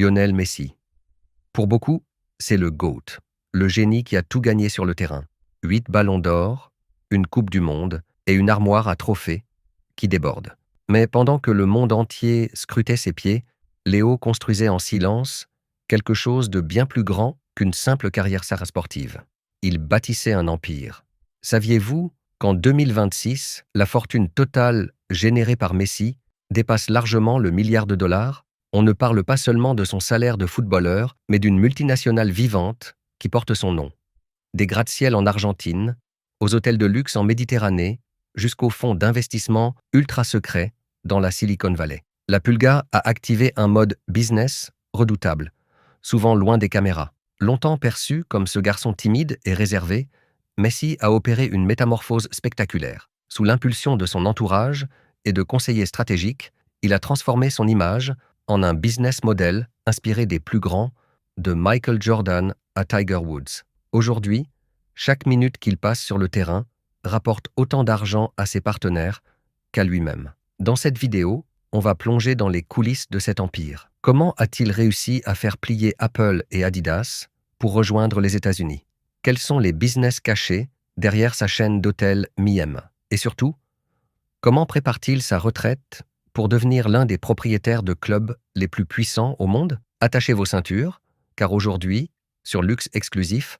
Lionel Messi. Pour beaucoup, c'est le GOAT, le génie qui a tout gagné sur le terrain. 8 ballons d'or, une Coupe du Monde et une armoire à trophées qui déborde. Mais pendant que le monde entier scrutait ses pieds, Léo construisait en silence quelque chose de bien plus grand qu'une simple carrière sportive. Il bâtissait un empire. Saviez-vous qu'en 2026, la fortune totale générée par Messi dépasse largement le milliard de dollars? On ne parle pas seulement de son salaire de footballeur, mais d'une multinationale vivante qui porte son nom. Des gratte-ciel en Argentine, aux hôtels de luxe en Méditerranée, jusqu'aux fonds d'investissement ultra secrets dans la Silicon Valley. La Pulga a activé un mode business redoutable, souvent loin des caméras. Longtemps perçu comme ce garçon timide et réservé, Messi a opéré une métamorphose spectaculaire. Sous l'impulsion de son entourage et de conseillers stratégiques, il a transformé son image en un business model inspiré des plus grands, de Michael Jordan à Tiger Woods. Aujourd'hui, chaque minute qu'il passe sur le terrain rapporte autant d'argent à ses partenaires qu'à lui-même. Dans cette vidéo, on va plonger dans les coulisses de cet empire. Comment a-t-il réussi à faire plier Apple et Adidas pour rejoindre les États-Unis? Quels sont les business cachés derrière sa chaîne d'hôtels Miem? Et surtout, comment prépare-t-il sa retraite pour devenir l'un des propriétaires de clubs les plus puissants au monde? Attachez vos ceintures, car aujourd'hui, sur Luxe Exclusif,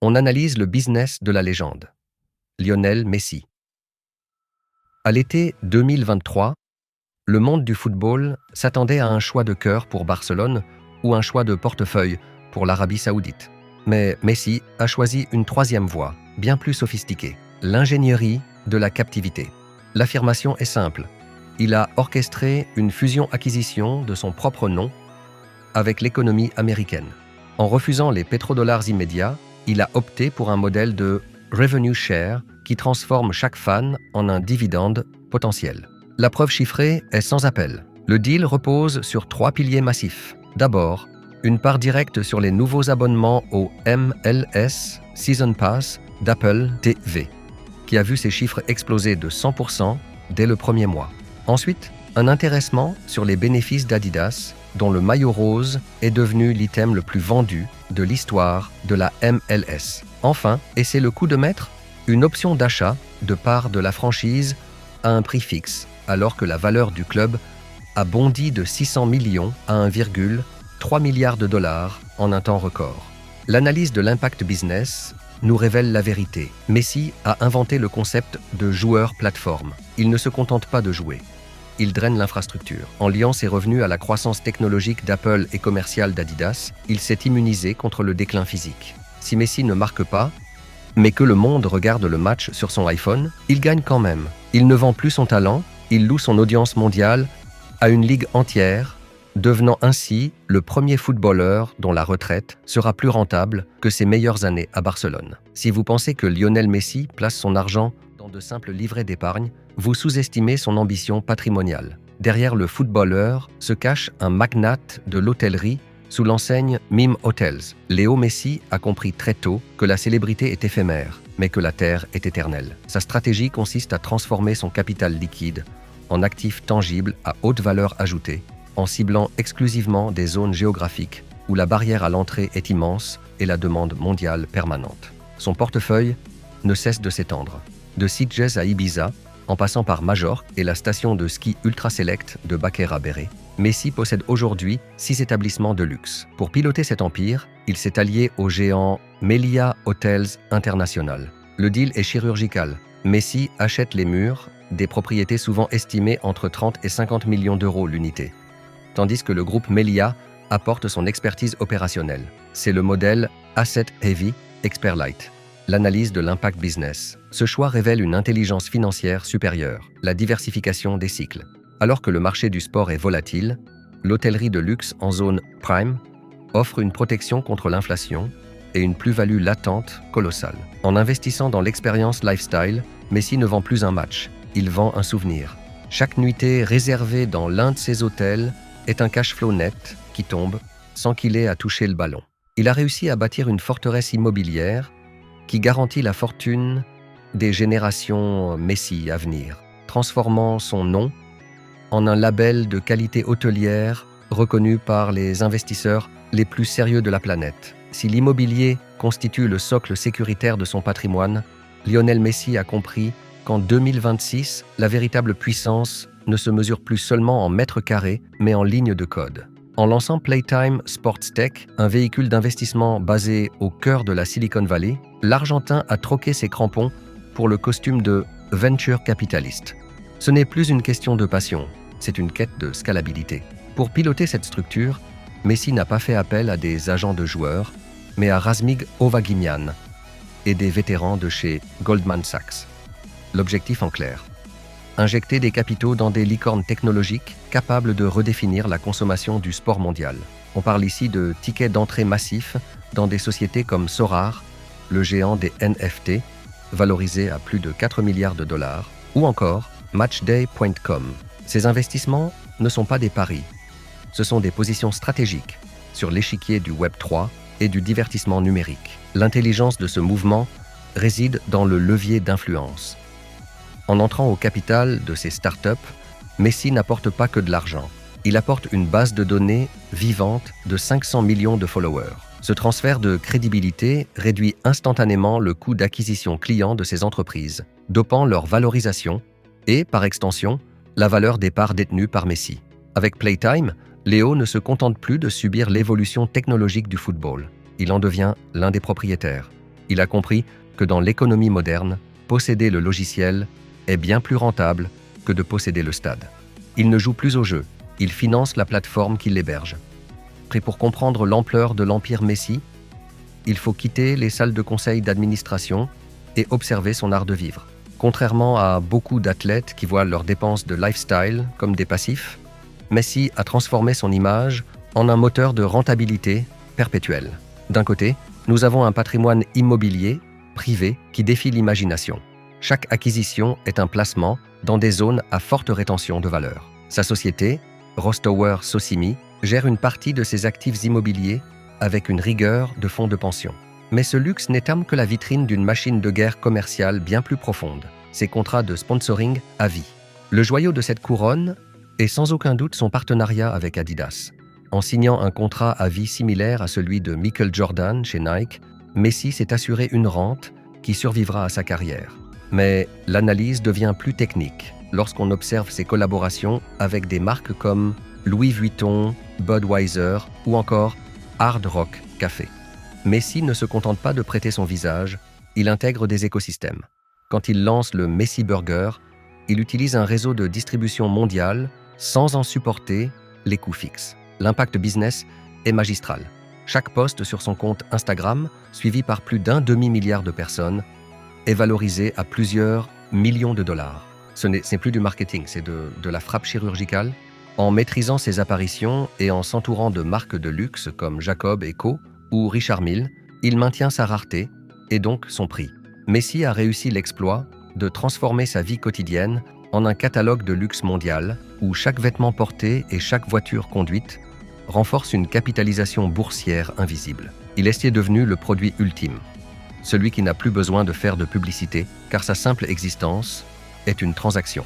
on analyse le business de la légende. Lionel Messi. À l'été 2023, le monde du football s'attendait à un choix de cœur pour Barcelone ou un choix de portefeuille pour l'Arabie Saoudite. Mais Messi a choisi une troisième voie, bien plus sophistiquée, l'ingénierie de la captivité. L'affirmation est simple. Il a orchestré une fusion-acquisition de son propre nom avec l'économie américaine. En refusant les pétrodollars immédiats, il a opté pour un modèle de revenue share qui transforme chaque fan en un dividende potentiel. La preuve chiffrée est sans appel. Le deal repose sur 3 piliers massifs. D'abord, une part directe sur les nouveaux abonnements au MLS Season Pass d'Apple TV, qui a vu ses chiffres exploser de 100% dès le premier mois. Ensuite, un intéressement sur les bénéfices d'Adidas, dont le maillot rose est devenu l'item le plus vendu de l'histoire de la MLS. Enfin, et c'est le coup de maître, une option d'achat de part de la franchise à un prix fixe, alors que la valeur du club a bondi de 600 millions à 1,3 milliard de dollars en un temps record. L'analyse de l'impact business nous révèle la vérité. Messi a inventé le concept de joueur plateforme. Il ne se contente pas de jouer. Il draine l'infrastructure. En liant ses revenus à la croissance technologique d'Apple et commerciale d'Adidas, il s'est immunisé contre le déclin physique. Si Messi ne marque pas, mais que le monde regarde le match sur son iPhone, il gagne quand même. Il ne vend plus son talent, il loue son audience mondiale à une ligue entière, devenant ainsi le premier footballeur dont la retraite sera plus rentable que ses meilleures années à Barcelone. Si vous pensez que Lionel Messi place son argent dans de simples livrets d'épargne, vous sous-estimez son ambition patrimoniale. Derrière le footballeur se cache un magnate de l'hôtellerie sous l'enseigne Miem Hotels. Léo Messi a compris très tôt que la célébrité est éphémère, mais que la terre est éternelle. Sa stratégie consiste à transformer son capital liquide en actifs tangibles à haute valeur ajoutée, en ciblant exclusivement des zones géographiques où la barrière à l'entrée est immense et la demande mondiale permanente. Son portefeuille ne cesse de s'étendre. De Sitges à Ibiza, en passant par Majorque et la station de ski Ultra Select de Baqueira Béré, Messi possède aujourd'hui 6 établissements de luxe. Pour piloter cet empire, il s'est allié au géant Melia Hotels International. Le deal est chirurgical. Messi achète les murs, des propriétés souvent estimées entre 30 et 50 millions d'euros l'unité, tandis que le groupe Melia apporte son expertise opérationnelle. C'est le modèle Asset Heavy, Expert Light. L'analyse de l'impact business. Ce choix révèle une intelligence financière supérieure, la diversification des cycles. Alors que le marché du sport est volatile, l'hôtellerie de luxe en zone prime offre une protection contre l'inflation et une plus-value latente colossale. En investissant dans l'expérience lifestyle, Messi ne vend plus un match, il vend un souvenir. Chaque nuitée réservée dans l'un de ses hôtels est un cash flow net qui tombe sans qu'il ait à toucher le ballon. Il a réussi à bâtir une forteresse immobilière qui garantit la fortune des générations Messi à venir, transformant son nom en un label de qualité hôtelière reconnu par les investisseurs les plus sérieux de la planète. Si l'immobilier constitue le socle sécuritaire de son patrimoine, Lionel Messi a compris qu'en 2026, la véritable puissance ne se mesure plus seulement en mètres carrés, mais en lignes de code. En lançant Playtime Sports Tech, un véhicule d'investissement basé au cœur de la Silicon Valley, l'Argentin a troqué ses crampons pour le costume de venture capitaliste. Ce n'est plus une question de passion, c'est une quête de scalabilité. Pour piloter cette structure, Messi n'a pas fait appel à des agents de joueurs, mais à Razmig Ovagimian et des vétérans de chez Goldman Sachs. L'objectif en clair: injecter des capitaux dans des licornes technologiques capables de redéfinir la consommation du sport mondial. On parle ici de tickets d'entrée massifs dans des sociétés comme Sorare, le géant des NFT, valorisé à plus de 4 milliards de dollars, ou encore Matchday.com. Ces investissements ne sont pas des paris, ce sont des positions stratégiques sur l'échiquier du Web3 et du divertissement numérique. L'intelligence de ce mouvement réside dans le levier d'influence. En entrant au capital de ces startups, Messi n'apporte pas que de l'argent. Il apporte une base de données vivante de 500 millions de followers. Ce transfert de crédibilité réduit instantanément le coût d'acquisition client de ces entreprises, dopant leur valorisation et, par extension, la valeur des parts détenues par Messi. Avec Playtime, Léo ne se contente plus de subir l'évolution technologique du football. Il en devient l'un des propriétaires. Il a compris que dans l'économie moderne, posséder le logiciel est bien plus rentable que de posséder le stade. Il ne joue plus au jeu, il finance la plateforme qui l'héberge. Et pour comprendre l'ampleur de l'empire Messi, il faut quitter les salles de conseil d'administration et observer son art de vivre. Contrairement à beaucoup d'athlètes qui voient leurs dépenses de lifestyle comme des passifs, Messi a transformé son image en un moteur de rentabilité perpétuelle. D'un côté, nous avons un patrimoine immobilier, privé, qui défie l'imagination. Chaque acquisition est un placement dans des zones à forte rétention de valeur. Sa société, Rostower Socimi, gère une partie de ses actifs immobiliers avec une rigueur de fonds de pension. Mais ce luxe n'est âme que la vitrine d'une machine de guerre commerciale bien plus profonde, ses contrats de sponsoring à vie. Le joyau de cette couronne est sans aucun doute son partenariat avec Adidas. En signant un contrat à vie similaire à celui de Michael Jordan chez Nike, Messi s'est assuré une rente qui survivra à sa carrière. Mais l'analyse devient plus technique lorsqu'on observe ses collaborations avec des marques comme Louis Vuitton, Budweiser ou encore Hard Rock Café. Messi ne se contente pas de prêter son visage, il intègre des écosystèmes. Quand il lance le Messi Burger, il utilise un réseau de distribution mondiale sans en supporter les coûts fixes. L'impact business est magistral. Chaque post sur son compte Instagram, suivi par plus d'1 demi-milliard de personnes, est valorisé à plusieurs millions de dollars. Ce n'est plus du marketing, c'est de la frappe chirurgicale. En maîtrisant ses apparitions et en s'entourant de marques de luxe comme Jacob & Co ou Richard Mille, il maintient sa rareté et donc son prix. Messi a réussi l'exploit de transformer sa vie quotidienne en un catalogue de luxe mondial où chaque vêtement porté et chaque voiture conduite renforce une capitalisation boursière invisible. Il est devenu le produit ultime, celui qui n'a plus besoin de faire de publicité car sa simple existence est une transaction.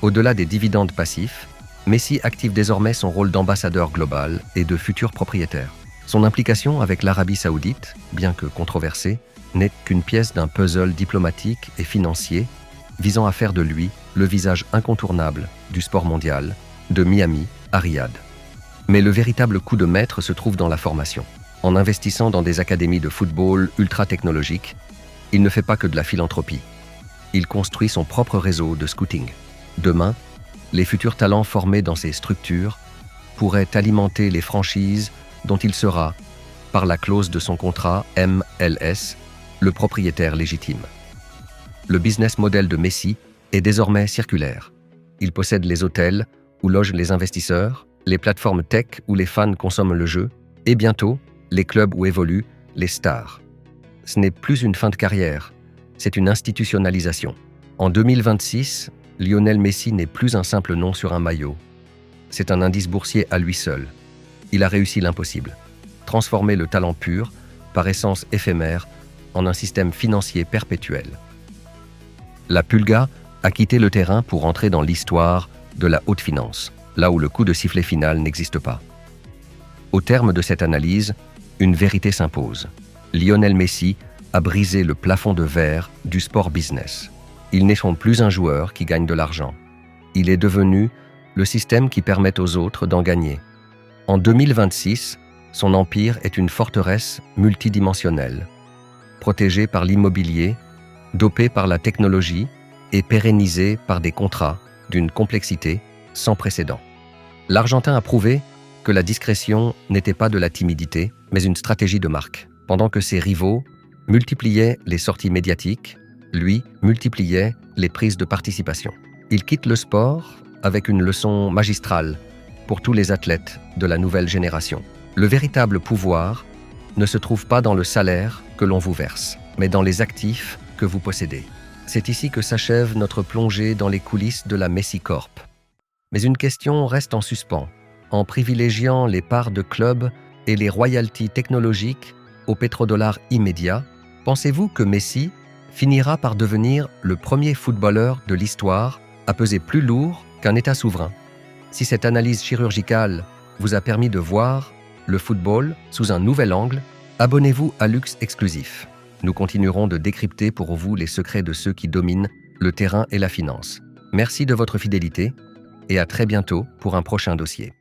Au-delà des dividendes passifs, Messi active désormais son rôle d'ambassadeur global et de futur propriétaire. Son implication avec l'Arabie Saoudite, bien que controversée, n'est qu'une pièce d'un puzzle diplomatique et financier visant à faire de lui le visage incontournable du sport mondial, de Miami à Riyad. Mais le véritable coup de maître se trouve dans la formation. En investissant dans des académies de football ultra-technologiques, il ne fait pas que de la philanthropie. Il construit son propre réseau de scouting. Demain, les futurs talents formés dans ces structures pourraient alimenter les franchises dont il sera, par la clause de son contrat MLS, le propriétaire légitime. Le business model de Messi est désormais circulaire. Il possède les hôtels où logent les investisseurs, les plateformes tech où les fans consomment le jeu, et bientôt, les clubs où évoluent les stars. Ce n'est plus une fin de carrière, c'est une institutionnalisation. En 2026, Lionel Messi n'est plus un simple nom sur un maillot. C'est un indice boursier à lui seul. Il a réussi l'impossible. Transformer le talent pur, par essence éphémère, en un système financier perpétuel. La Pulga a quitté le terrain pour entrer dans l'histoire de la haute finance, là où le coup de sifflet final n'existe pas. Au terme de cette analyse, une vérité s'impose. Lionel Messi a brisé le plafond de verre du sport business. Il n'est plus un joueur qui gagne de l'argent. Il est devenu le système qui permet aux autres d'en gagner. En 2026, son empire est une forteresse multidimensionnelle, protégée par l'immobilier, dopée par la technologie et pérennisée par des contrats d'une complexité sans précédent. L'Argentin a prouvé que la discrétion n'était pas de la timidité, mais une stratégie de marque. Pendant que ses rivaux multipliaient les sorties médiatiques, lui multipliait les prises de participation. Il quitte le sport avec une leçon magistrale pour tous les athlètes de la nouvelle génération. Le véritable pouvoir ne se trouve pas dans le salaire que l'on vous verse, mais dans les actifs que vous possédez. C'est ici que s'achève notre plongée dans les coulisses de la Messi Corp. Mais une question reste en suspens. En privilégiant les parts de club et les royalties technologiques au pétrodollar immédiat, pensez-vous que Messi finira par devenir le premier footballeur de l'histoire à peser plus lourd qu'un État souverain? Si cette analyse chirurgicale vous a permis de voir le football sous un nouvel angle, abonnez-vous à Luxe Exclusif. Nous continuerons de décrypter pour vous les secrets de ceux qui dominent le terrain et la finance. Merci de votre fidélité et à très bientôt pour un prochain dossier.